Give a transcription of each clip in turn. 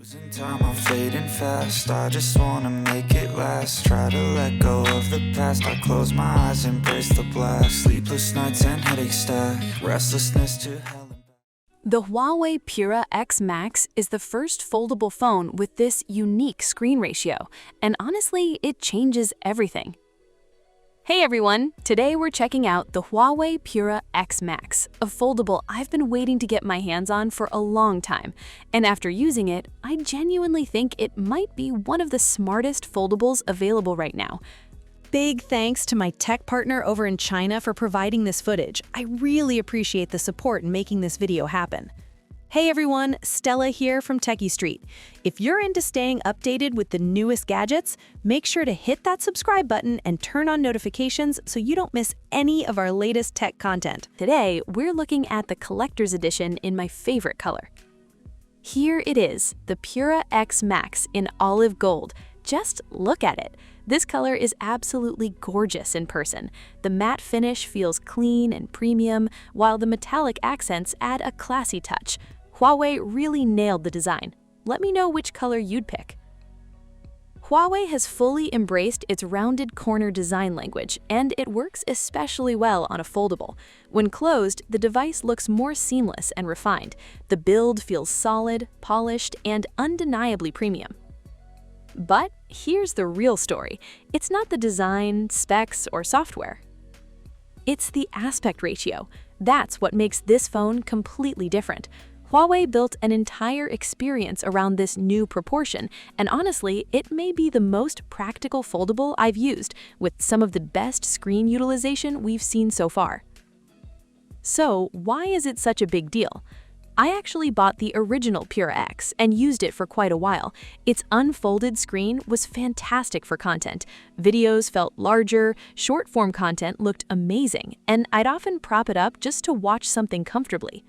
Losing time, I'm fading fast. I just wanna make it last. Try to let go of the past. I close my eyes, embrace the blast. Sleepless nights and headache stack. Restlessness to hell. The Huawei Pura X Max is the first foldable phone with this unique screen ratio, and honestly, it changes everything. Hey everyone! Today we're checking out the Huawei Pura X Max, a foldable I've been waiting to get my hands on for a long time, and after using it, I genuinely think it might be one of the smartest foldables available right now. Big thanks to my tech partner over in China for providing this footage. I really appreciate the support in making this video happen. Hey everyone, Stella here from techiestreet. If you're into staying updated with the newest gadgets, make sure to hit that subscribe button and turn on notifications so you don't miss any of our latest tech content. Today, we're looking at the collector's edition in my favorite color. Here it is, the Pura X Max in olive gold. Just look at it. This color is absolutely gorgeous in person. The matte finish feels clean and premium, while the metallic accents add a classy touch. Huawei really nailed the design. Let me know which color you'd pick. Huawei has fully embraced its rounded corner design language, and it works especially well on a foldable. When closed, the device looks more seamless and refined. The build feels solid, polished, and undeniably premium. But here's the real story. It's not the design, specs, or software. It's the aspect ratio. That's what makes this phone completely different. Huawei built an entire experience around this new proportion, and honestly, it may be the most practical foldable I've used, with some of the best screen utilization we've seen so far. So, why is it such a big deal? I actually bought the original Pura X and used it for quite a while. Its unfolded screen was fantastic for content. Videos felt larger, short-form content looked amazing, and I'd often prop it up just to watch something comfortably.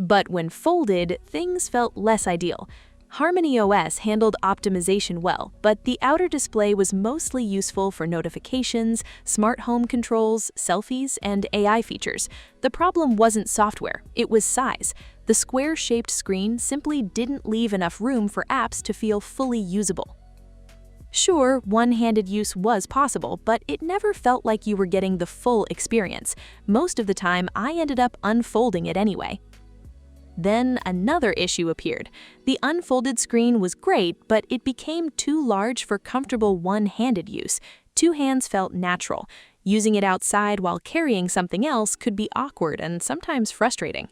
But when folded, things felt less ideal. HarmonyOS handled optimization well, but the outer display was mostly useful for notifications, smart home controls, selfies, and AI features. The problem wasn't software, it was size. The square-shaped screen simply didn't leave enough room for apps to feel fully usable. Sure, one-handed use was possible, but it never felt like you were getting the full experience. Most of the time, I ended up unfolding it anyway. Then another issue appeared. The unfolded screen was great, but it became too large for comfortable one-handed use. Two hands felt natural. Using it outside while carrying something else could be awkward and sometimes frustrating.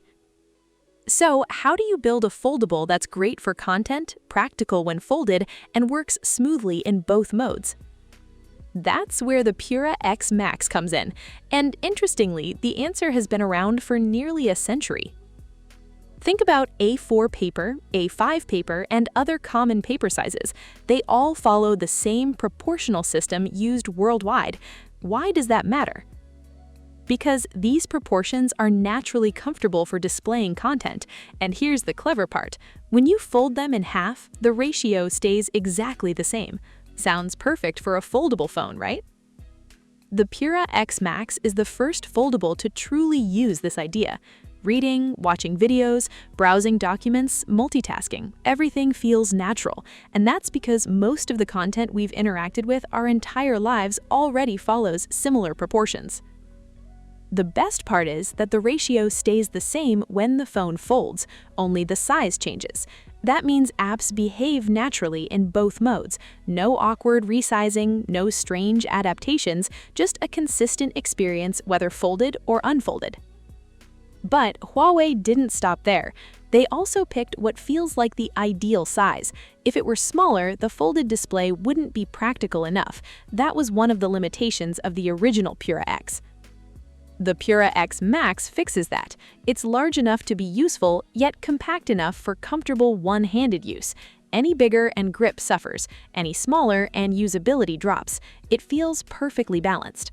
So, how do you build a foldable that's great for content, practical when folded, and works smoothly in both modes? That's where the Pura X Max comes in. And interestingly, the answer has been around for nearly a century. Think about A4 paper, A5 paper, and other common paper sizes. They all follow the same proportional system used worldwide. Why does that matter? Because these proportions are naturally comfortable for displaying content. And here's the clever part. When you fold them in half, the ratio stays exactly the same. Sounds perfect for a foldable phone, right? The Pura X Max is the first foldable to truly use this idea. Reading, watching videos, browsing documents, multitasking, everything feels natural. And that's because most of the content we've interacted with our entire lives already follows similar proportions. The best part is that the ratio stays the same when the phone folds, only the size changes. That means apps behave naturally in both modes. No awkward resizing, no strange adaptations, just a consistent experience whether folded or unfolded. But Huawei didn't stop there. They also picked what feels like the ideal size. If it were smaller, the folded display wouldn't be practical enough. That was one of the limitations of the original Pura X. The Pura X Max fixes that. It's large enough to be useful, yet compact enough for comfortable one-handed use. Any bigger and grip suffers, any smaller and usability drops. It feels perfectly balanced.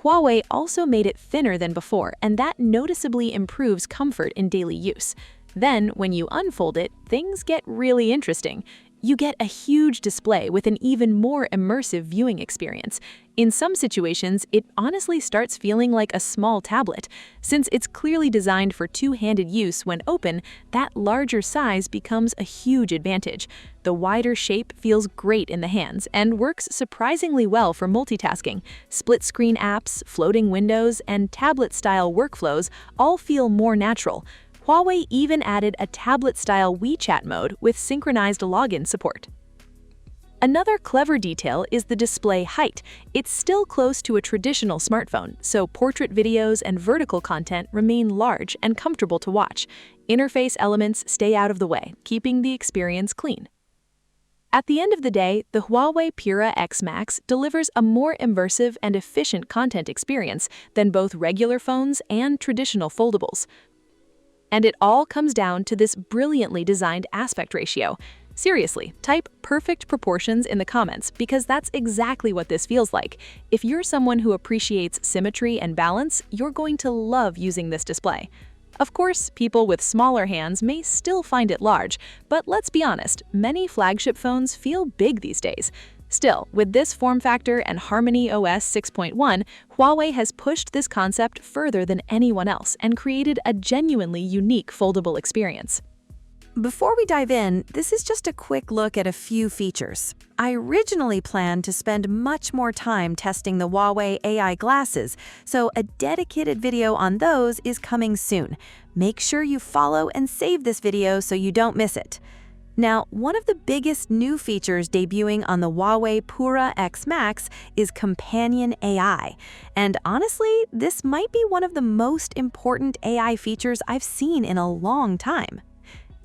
Huawei also made it thinner than before, and that noticeably improves comfort in daily use. Then, when you unfold it, things get really interesting. You get a huge display with an even more immersive viewing experience. In some situations, it honestly starts feeling like a small tablet. Since it's clearly designed for two-handed use when open, that larger size becomes a huge advantage. The wider shape feels great in the hands and works surprisingly well for multitasking. Split-screen apps, floating windows, and tablet-style workflows all feel more natural. Huawei even added a tablet-style WeChat mode with synchronized login support. Another clever detail is the display height. It's still close to a traditional smartphone, so portrait videos and vertical content remain large and comfortable to watch. Interface elements stay out of the way, keeping the experience clean. At the end of the day, the Huawei Pura X Max delivers a more immersive and efficient content experience than both regular phones and traditional foldables. And it all comes down to this brilliantly designed aspect ratio. Seriously, type perfect proportions in the comments because that's exactly what this feels like. If you're someone who appreciates symmetry and balance, you're going to love using this display. Of course, people with smaller hands may still find it large, but let's be honest, many flagship phones feel big these days. Still, with this form factor and HarmonyOS 6.1, Huawei has pushed this concept further than anyone else and created a genuinely unique foldable experience. Before we dive in, this is just a quick look at a few features. I originally planned to spend much more time testing the Huawei AI glasses, so a dedicated video on those is coming soon. Make sure you follow and save this video so you don't miss it. Now, one of the biggest new features debuting on the Huawei Pura X Max is Companion AI. And honestly, this might be one of the most important AI features I've seen in a long time.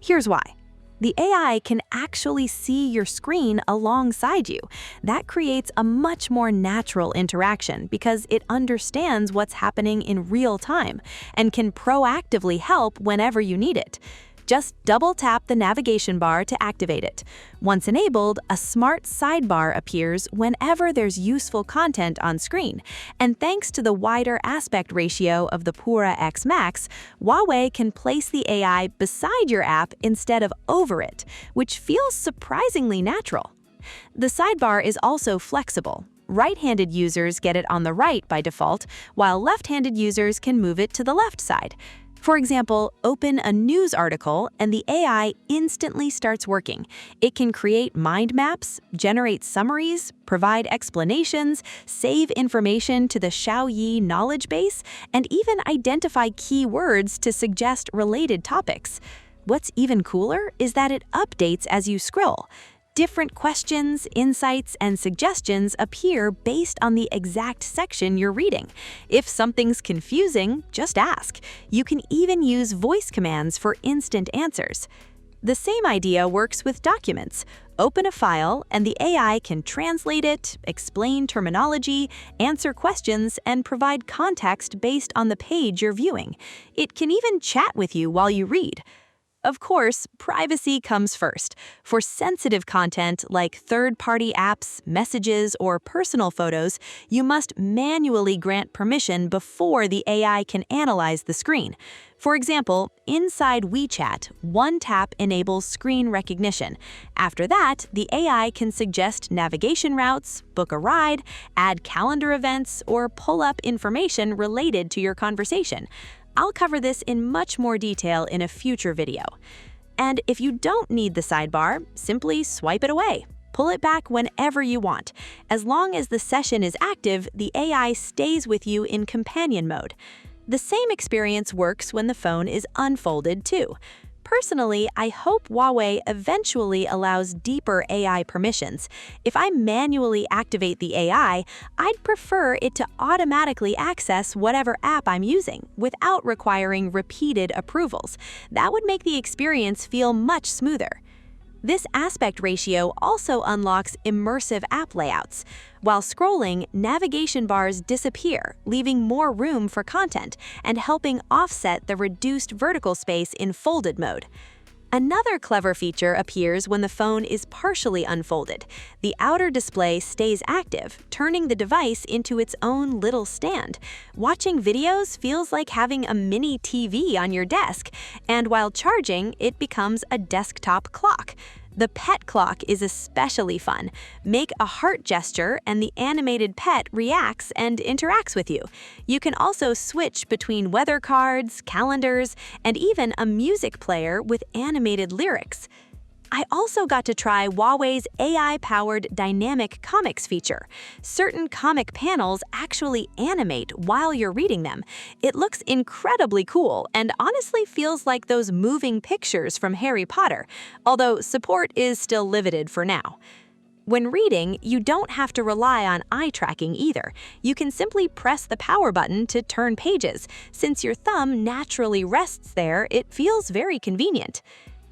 Here's why. The AI can actually see your screen alongside you. That creates a much more natural interaction because it understands what's happening in real time and can proactively help whenever you need it. Just double-tap the navigation bar to activate it. Once enabled, a smart sidebar appears whenever there's useful content on screen. And thanks to the wider aspect ratio of the Pura X Max, Huawei can place the AI beside your app instead of over it, which feels surprisingly natural. The sidebar is also flexible. Right-handed users get it on the right by default, while left-handed users can move it to the left side. For example, open a news article and the AI instantly starts working. It can create mind maps, generate summaries, provide explanations, save information to the Xiaoyi knowledge base, and even identify key words to suggest related topics. What's even cooler is that it updates as you scroll. Different questions, insights, and suggestions appear based on the exact section you're reading. If something's confusing, just ask. You can even use voice commands for instant answers. The same idea works with documents. Open a file, and the AI can translate it, explain terminology, answer questions, and provide context based on the page you're viewing. It can even chat with you while you read. Of course, privacy comes first. For sensitive content like third-party apps, messages, or personal photos, you must manually grant permission before the AI can analyze the screen. For example, inside WeChat, one tap enables screen recognition. After that, the AI can suggest navigation routes, book a ride, add calendar events, or pull up information related to your conversation. I'll cover this in much more detail in a future video. And if you don't need the sidebar, simply swipe it away. Pull it back whenever you want. As long as the session is active, the AI stays with you in companion mode. The same experience works when the phone is unfolded too. Personally, I hope Huawei eventually allows deeper AI permissions. If I manually activate the AI, I'd prefer it to automatically access whatever app I'm using without requiring repeated approvals. That would make the experience feel much smoother. This aspect ratio also unlocks immersive app layouts. While scrolling, navigation bars disappear, leaving more room for content and helping offset the reduced vertical space in folded mode. Another clever feature appears when the phone is partially unfolded. The outer display stays active, turning the device into its own little stand. Watching videos feels like having a mini TV on your desk, and while charging, it becomes a desktop clock. The pet clock is especially fun. Make a heart gesture and the animated pet reacts and interacts with you. You can also switch between weather cards, calendars, and even a music player with animated lyrics. I also got to try Huawei's AI-powered dynamic comics feature. Certain comic panels actually animate while you're reading them. It looks incredibly cool and honestly feels like those moving pictures from Harry Potter, although support is still limited for now. When reading, you don't have to rely on eye tracking either. You can simply press the power button to turn pages. Since your thumb naturally rests there, it feels very convenient.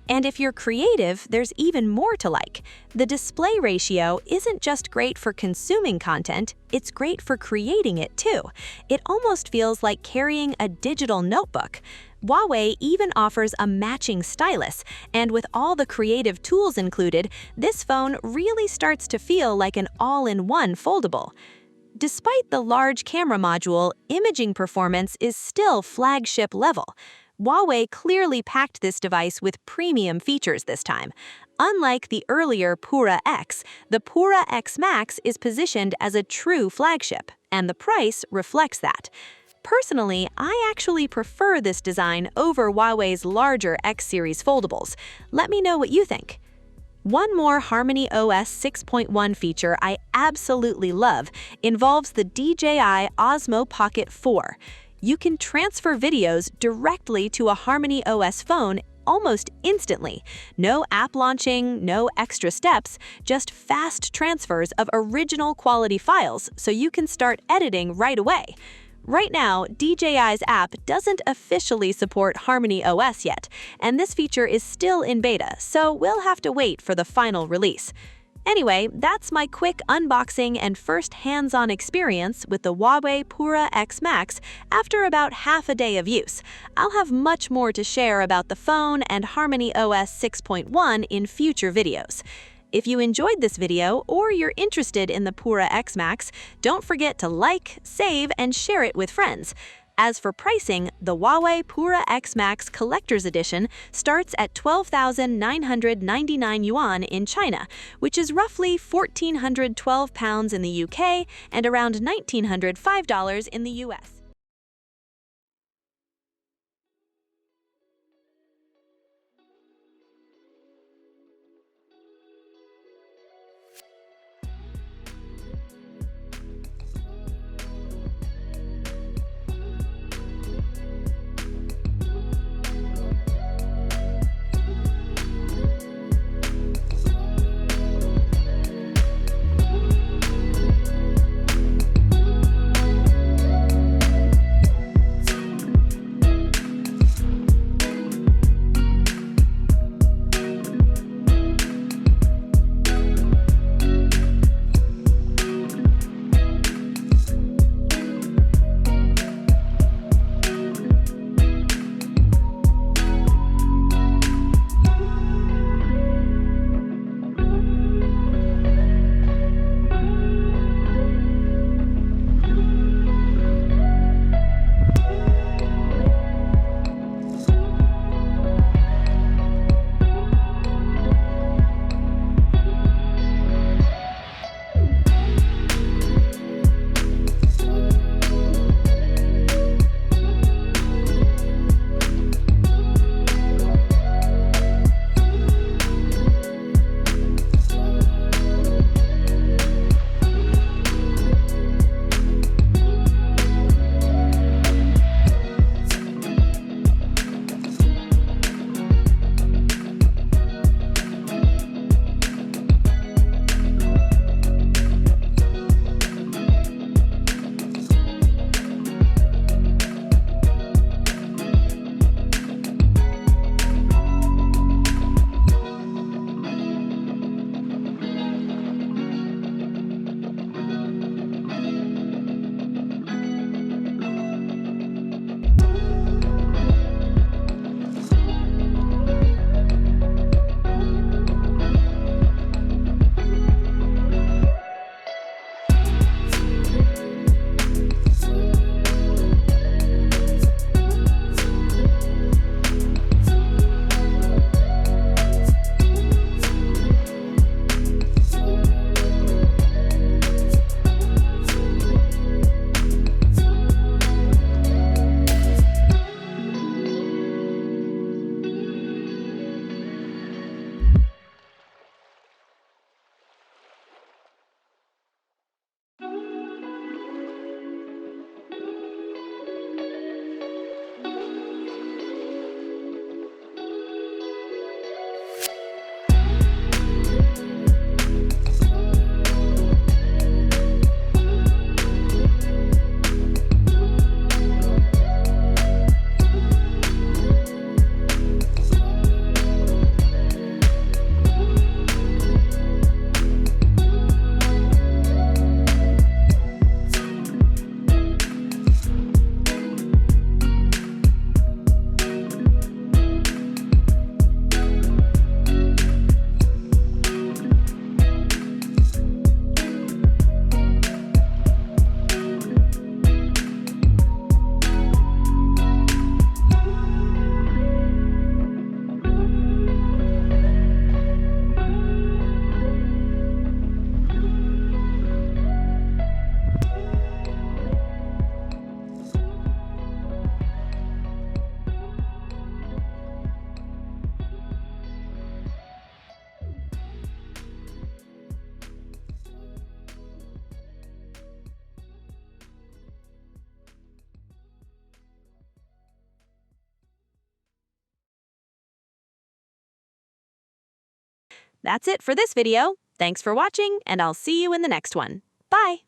And if you're creative, there's even more to like. The display ratio isn't just great for consuming content, it's great for creating it too. It almost feels like carrying a digital notebook. Huawei even offers a matching stylus, and with all the creative tools included, this phone really starts to feel like an all-in-one foldable. Despite the large camera module, imaging performance is still flagship level. Huawei clearly packed this device with premium features this time. Unlike the earlier Pura X, the Pura X Max is positioned as a true flagship, and the price reflects that. Personally, I actually prefer this design over Huawei's larger X-series foldables. Let me know what you think. One more HarmonyOS 6.1 feature I absolutely love involves the DJI Osmo Pocket 4. You can transfer videos directly to a HarmonyOS phone almost instantly. No app launching, no extra steps, just fast transfers of original quality files so you can start editing right away. Right now, DJI's app doesn't officially support HarmonyOS yet, and this feature is still in beta, so we'll have to wait for the final release. Anyway, that's my quick unboxing and first hands-on experience with the Huawei Pura X Max after about half a day of use. I'll have much more to share about the phone and HarmonyOS 6.1 in future videos. If you enjoyed this video or you're interested in the Pura X Max, don't forget to like, save, and share it with friends. As for pricing, the Huawei Pura X Max Collector's Edition starts at 12,999 yuan in China, which is roughly £1,412 in the UK and around $1,905 in the US. That's it for this video. Thanks for watching, and I'll see you in the next one. Bye!